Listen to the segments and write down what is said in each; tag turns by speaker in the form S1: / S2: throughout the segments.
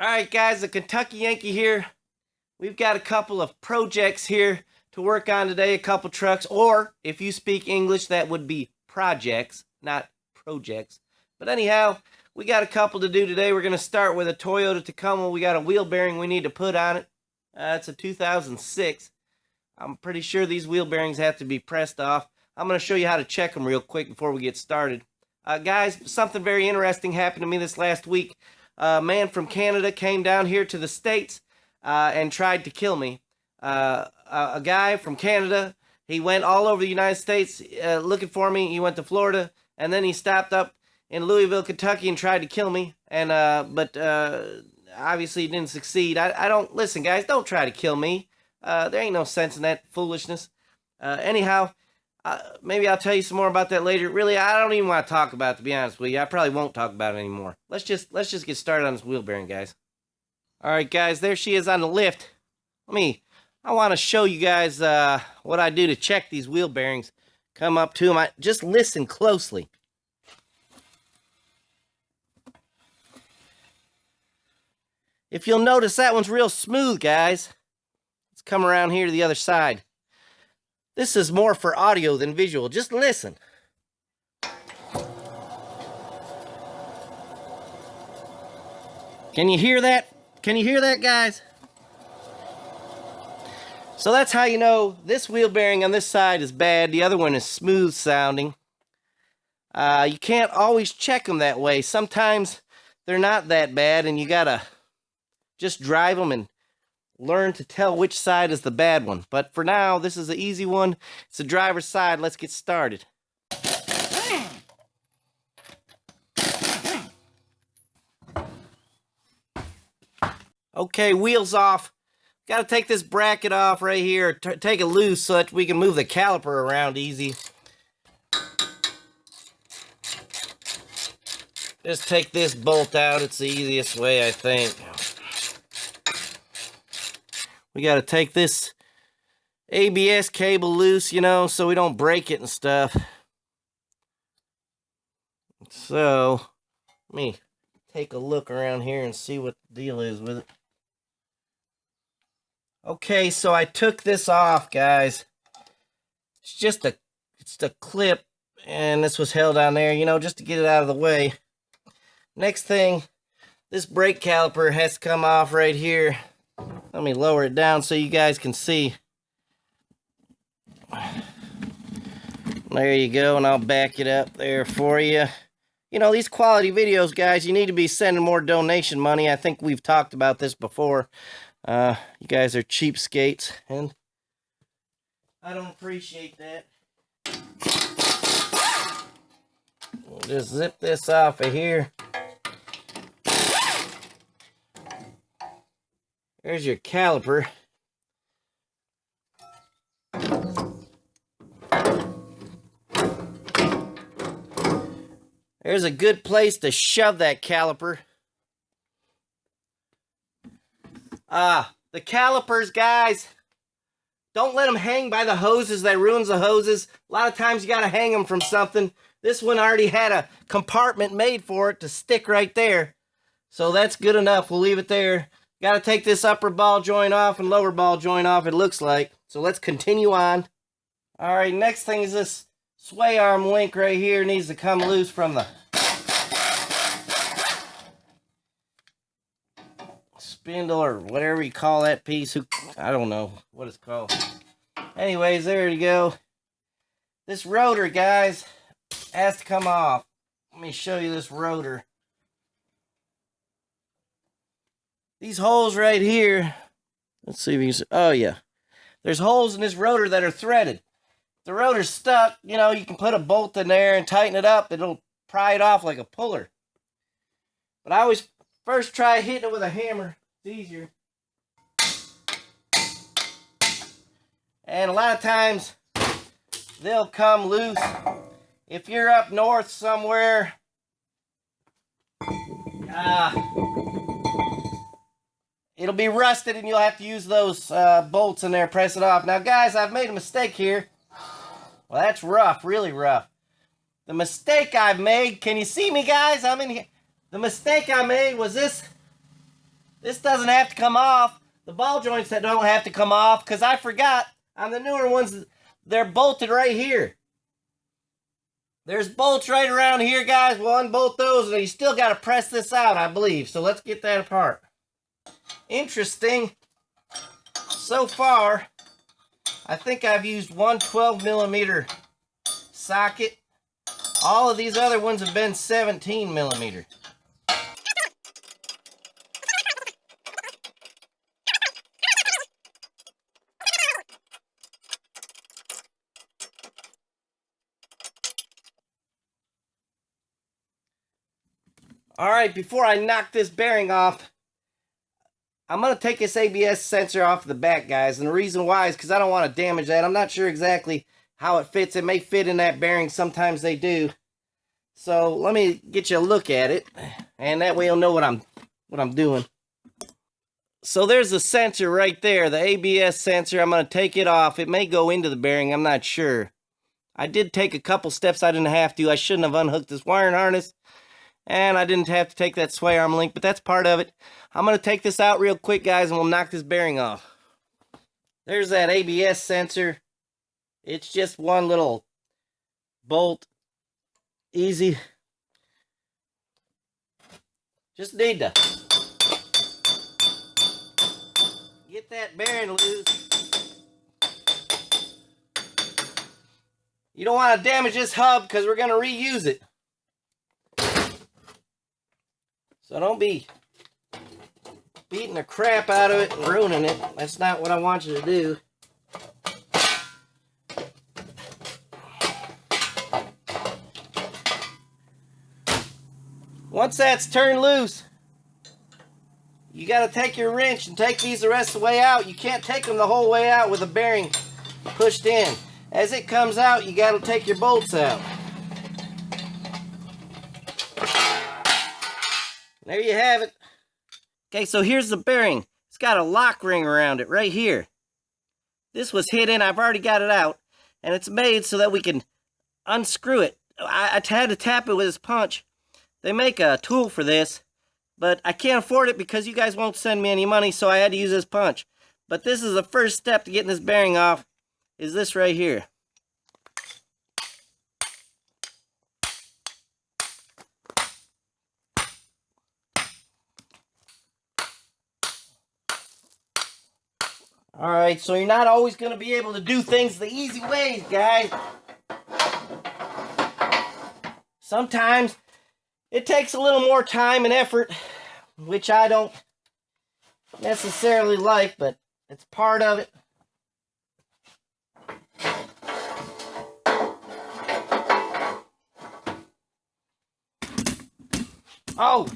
S1: Alright guys, the Kentucky Yankee here. We've got a couple of projects here to work on today, a couple trucks, or if you speak English, that would be projects, not projects. But anyhow, we got a couple to do today. We're going to start with a Toyota Tacoma. We got a wheel bearing we need to put on it. It's a 2006. I'm pretty sure these wheel bearings have to be pressed off. I'm going to show you how to check them real quick before we get started. Guys, something very interesting happened to me this last week. A man from Canada came down here to the States and tried to kill me. A guy from Canada, he went all over the United States looking for me. He went to Florida, and then he stopped up in Louisville, Kentucky, and tried to kill me. And but obviously he didn't succeed. I don't listen, guys. Don't try to kill me. There ain't no sense in that foolishness. Anyhow. Maybe I'll tell you some more about that later. Really, I don't even want to talk about it, to be honest with you. I probably won't talk about it anymore. Let's just get started on this wheel bearing, guys. All right, guys, there she is on the lift. I want to show you guys what I do to check these wheel bearings. Come up to them. Just listen closely. If you'll notice, that one's real smooth, guys. Let's come around here to the other side. This is more for audio than visual. Just listen. Can you hear that? Can you hear that, guys? So that's how you know this wheel bearing on this side is bad. The other one is smooth sounding. You can't always check them that way. Sometimes they're not that bad, and you gotta just drive them and learn to tell which side is the bad one. But for now, this is the easy one. It's the driver's side. Let's get started. Okay, wheels off. Got to take this bracket off right here. Take it loose so that we can move the caliper around easy. Just take this bolt out. It's the easiest way, I think. We got to take this ABS cable loose, you know, so we don't break it and stuff. So, let me take a look around here and see what the deal is with it. Okay, so I took this off, guys. It's just a clip, and this was held on there, you know, just to get it out of the way. Next thing, this brake caliper has to come off right here. Let me lower it down so you guys can see. There you go, and I'll back it up there for you. You know, these quality videos, guys, you need to be sending more donation money. I think we've talked about this before. You guys are cheapskates, and I don't appreciate that. We'll just zip this off of here. There's your caliper. There's a good place to shove that caliper. The calipers, guys, don't let them hang by the hoses. That ruins the hoses. A lot of times you got to hang them from something. This one already had a compartment made for it to stick right there. So that's good enough. We'll leave it there. Got to take this upper ball joint off and lower ball joint off, it looks like. So let's continue on. All right, next thing is this sway arm link right here needs to come loose from the spindle or whatever you call that piece. I don't know what it's called. Anyways, there you go. This rotor, guys, has to come off. Let me show you this rotor. These holes right here, let's see if you can see. Oh, yeah. There's holes in this rotor that are threaded. If the rotor's stuck, you know, you can put a bolt in there and tighten it up. It'll pry it off like a puller. But I always first try hitting it with a hammer. It's easier. And a lot of times, they'll come loose. If you're up north somewhere, it'll be rusted and you'll have to use those bolts in there, press it off. Now, guys, I've made a mistake here. Well, that's rough, really rough. The mistake I've made, can you see me, guys? I'm in here. The mistake I made was this This doesn't have to come off. The ball joints that don't have to come off, because I forgot on the newer ones, they're bolted right here. There's bolts right around here, guys. We'll unbolt those, and you still got to press this out, I believe. So let's get that apart. Interesting. So far, I think I've used one 12mm socket. All of these other ones have been 17mm. Alright, before I knock this bearing off, I'm going to take this ABS sensor off the back, guys. And the reason why is because I don't want to damage that. I'm not sure exactly how it fits. It may fit in that bearing. Sometimes they do. So let me get you a look at it. And that way you'll know what I'm doing. So there's the sensor right there, the ABS sensor. I'm going to take it off. It may go into the bearing. I'm not sure. I did take a couple steps I didn't have to. I shouldn't have unhooked this wiring harness. And I didn't have to take that sway arm link, but that's part of it. I'm going to take this out real quick, guys, and we'll knock this bearing off. There's that ABS sensor. It's just one little bolt. Easy. Just need to get that bearing loose. You don't want to damage this hub because we're going to reuse it. So don't be beating the crap out of it and ruining it. That's not what I want you to do. Once that's turned loose, you got to take your wrench and take these the rest of the way out. You can't take them the whole way out with the bearing pushed in. As it comes out, you got to take your bolts out. There you have it. Okay, so here's the bearing. It's got a lock ring around it right here. This was hidden. I've already got it out. And it's made so that we can unscrew it. I had to tap it with this punch. They make a tool for this, but I can't afford it because you guys won't send me any money, so I had to use this punch. But this is the first step to getting this bearing off, is this right here. Alright, so you're not always going to be able to do things the easy ways, guys. Sometimes it takes a little more time and effort, which I don't necessarily like, but it's part of it. Oh,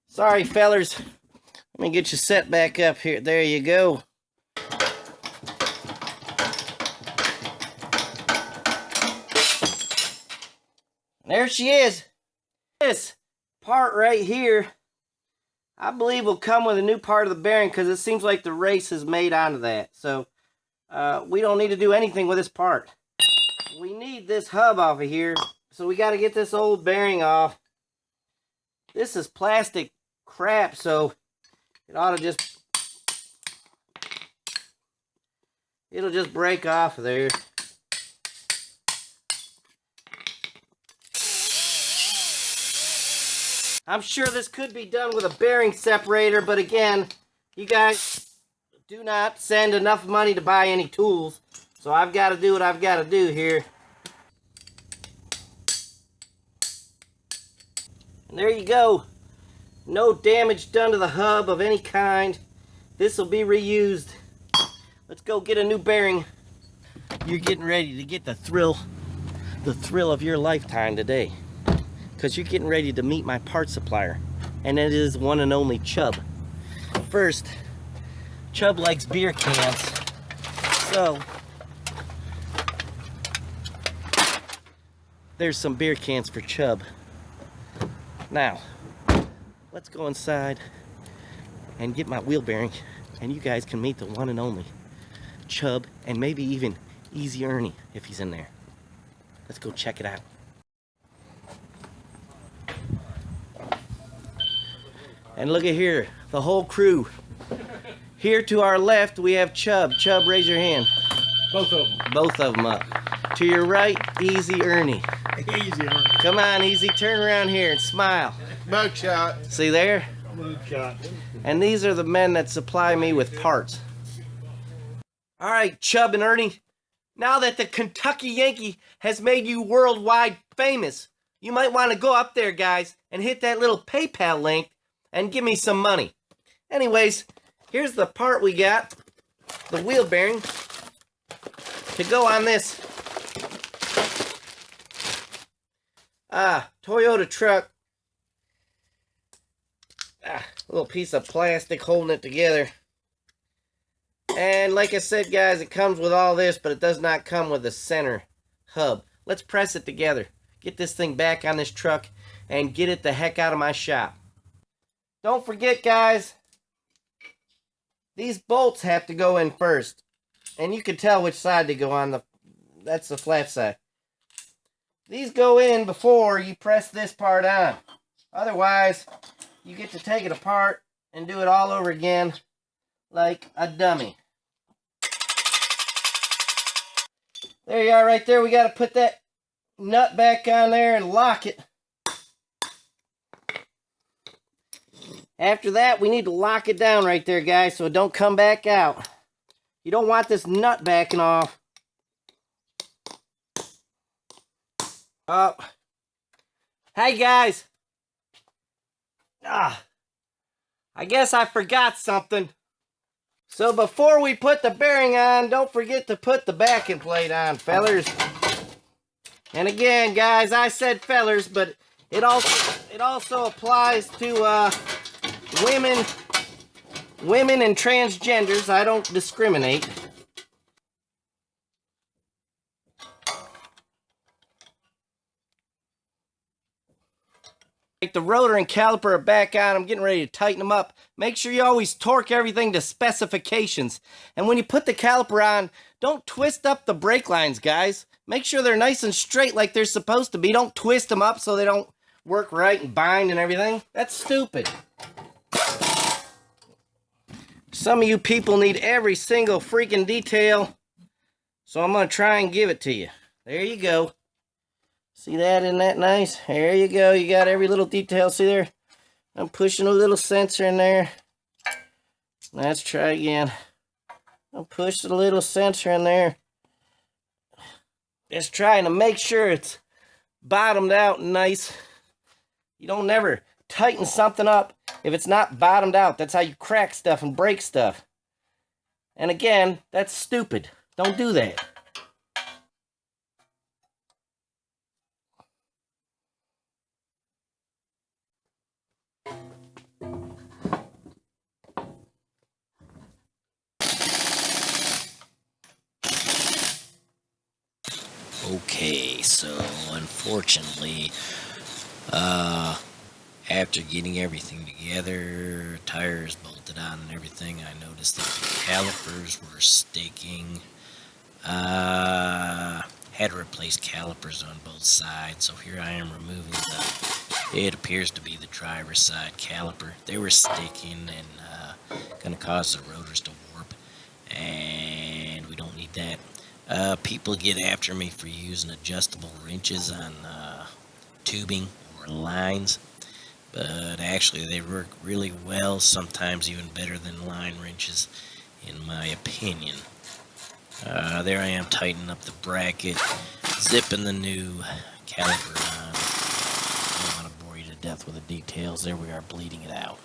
S1: sorry, fellers. Let me get you set back up here. There you go. There she is. This part right here, I believe will come with a new part of the bearing because it seems like the race is made onto that. So we don't need to do anything with this part. We need this hub off of here. So we got to get this old bearing off. This is plastic crap, so it ought to just, it'll just break off of there. I'm sure this could be done with a bearing separator, but again, you guys do not send enough money to buy any tools, so I've got to do what I've got to do here. And there you go. No damage done to the hub of any kind. This will be reused. Let's go get a new bearing. You're getting ready to get the thrill of your lifetime today. Because you're getting ready to meet my parts supplier. And it is one and only Chubb. First, Chubb likes beer cans. So, there's some beer cans for Chubb. Now, let's go inside and get my wheel bearing, and you guys can meet the one and only Chubb, and maybe even Easy Ernie if he's in there. Let's go check it out. And look at here, the whole crew. Here to our left, we have Chubb. Chubb, raise your hand.
S2: Both of them.
S1: Both of them up. To your right, Easy Ernie.
S2: Easy, Ernie.
S1: Come on, Easy, turn around here and smile.
S2: Mugshot.
S1: See there?
S2: Mugshot.
S1: And these are the men that supply me with parts. All right, Chubb and Ernie. Now that the Kentucky Yankee has made you worldwide famous, you might want to go up there, guys, and hit that little PayPal link and give me some money. Anyways, here's the part we got. The wheel bearing to go on this Toyota truck. A little piece of plastic holding it together. And like I said, guys, it comes with all this, but it does not come with a center hub. Let's press it together. Get this thing back on this truck and get it the heck out of my shop. Don't forget, guys, these bolts have to go in first. And you can tell which side they go on. That's the flat side. These go in before you press this part on. Otherwise, you get to take it apart and do it all over again like a dummy. There you are right there. We got to put that nut back on there and lock it. After that, we need to lock it down right there, guys, so it don't come back out. You don't want this nut backing off. Oh. Hey, guys. I guess I forgot something. So before we put the bearing on, don't forget to put the backing plate on, fellers. And again, guys, I said fellers, but it also applies to women and transgenders. I don't discriminate. The rotor and caliper are back on. I'm getting ready to tighten them up. Make sure you always torque everything to specifications. And when you put the caliper on, don't twist up the brake lines, guys. Make sure they're nice and straight like they're supposed to be. Don't twist them up so they don't work right and bind and everything. That's stupid. Some of you people need every single freaking detail, so I'm going to try and give it to you. There you go. See that? Isn't that nice? There you go. You got every little detail. See there? I'm pushing a little sensor in there. Let's try again. I'm pushing a little sensor in there. Just trying to make sure it's bottomed out and nice. You don't never tighten something up if it's not bottomed out. That's how you crack stuff and break stuff. And again, that's stupid. Don't do that.
S3: Okay, so unfortunately, after getting everything together, tires bolted on and everything, I noticed that the calipers were sticking. Had to replace calipers on both sides, so here I am removing it appears to be the driver's side caliper. They were sticking and gonna cause the rotors to warp, and we don't need that. People get after me for using adjustable wrenches on tubing or lines, but actually they work really well, sometimes even better than line wrenches, in my opinion. There I am tightening up the bracket, zipping the new caliper on. I don't want to bore you to death with the details. There we are, bleeding it out.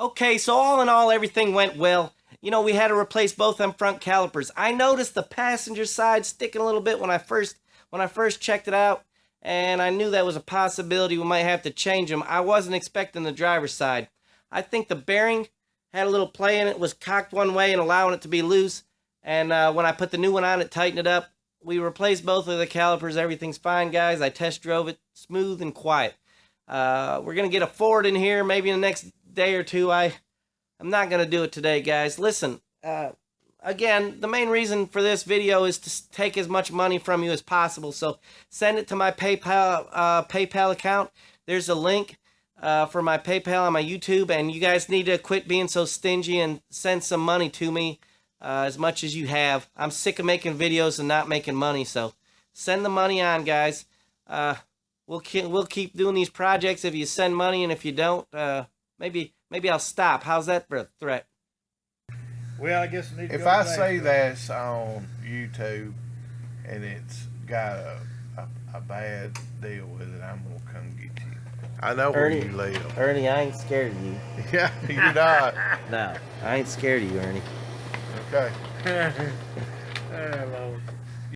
S1: Okay, so all in all, everything went well. You know, we had to replace both them front calipers. I noticed the passenger side sticking a little bit when I first checked it out, and I knew that was a possibility. We might have to change them. I wasn't expecting the driver's side. I think the bearing had a little play in it, was cocked one way and allowing it to be loose. And when I put the new one on, it tightened it up. We replaced both of the calipers. Everything's fine, guys. I test drove it, smooth and quiet. We're going to get a Ford in here maybe in the next day or two. I'm not going to do it today, guys. Listen, again, the main reason for this video is to take as much money from you as possible. So send it to my PayPal account. There's a link for my PayPal on my YouTube, and you guys need to quit being so stingy and send some money to me, as much as you have. I'm sick of making videos and not making money, so send the money on, guys. We'll keep doing these projects if you send money, and if you don't, maybe I'll stop. How's that for a threat?
S2: Well, I guess I need to
S4: If
S2: go
S4: I
S2: back.
S4: see this on YouTube and it's got a bad deal with it, I'm gonna come get you. I know where
S1: Ernie.
S4: you live.
S1: Ernie, I ain't scared of you.
S4: Yeah, you're not.
S1: No, I ain't scared of you, Ernie.
S4: Okay.
S2: Oh, Lord.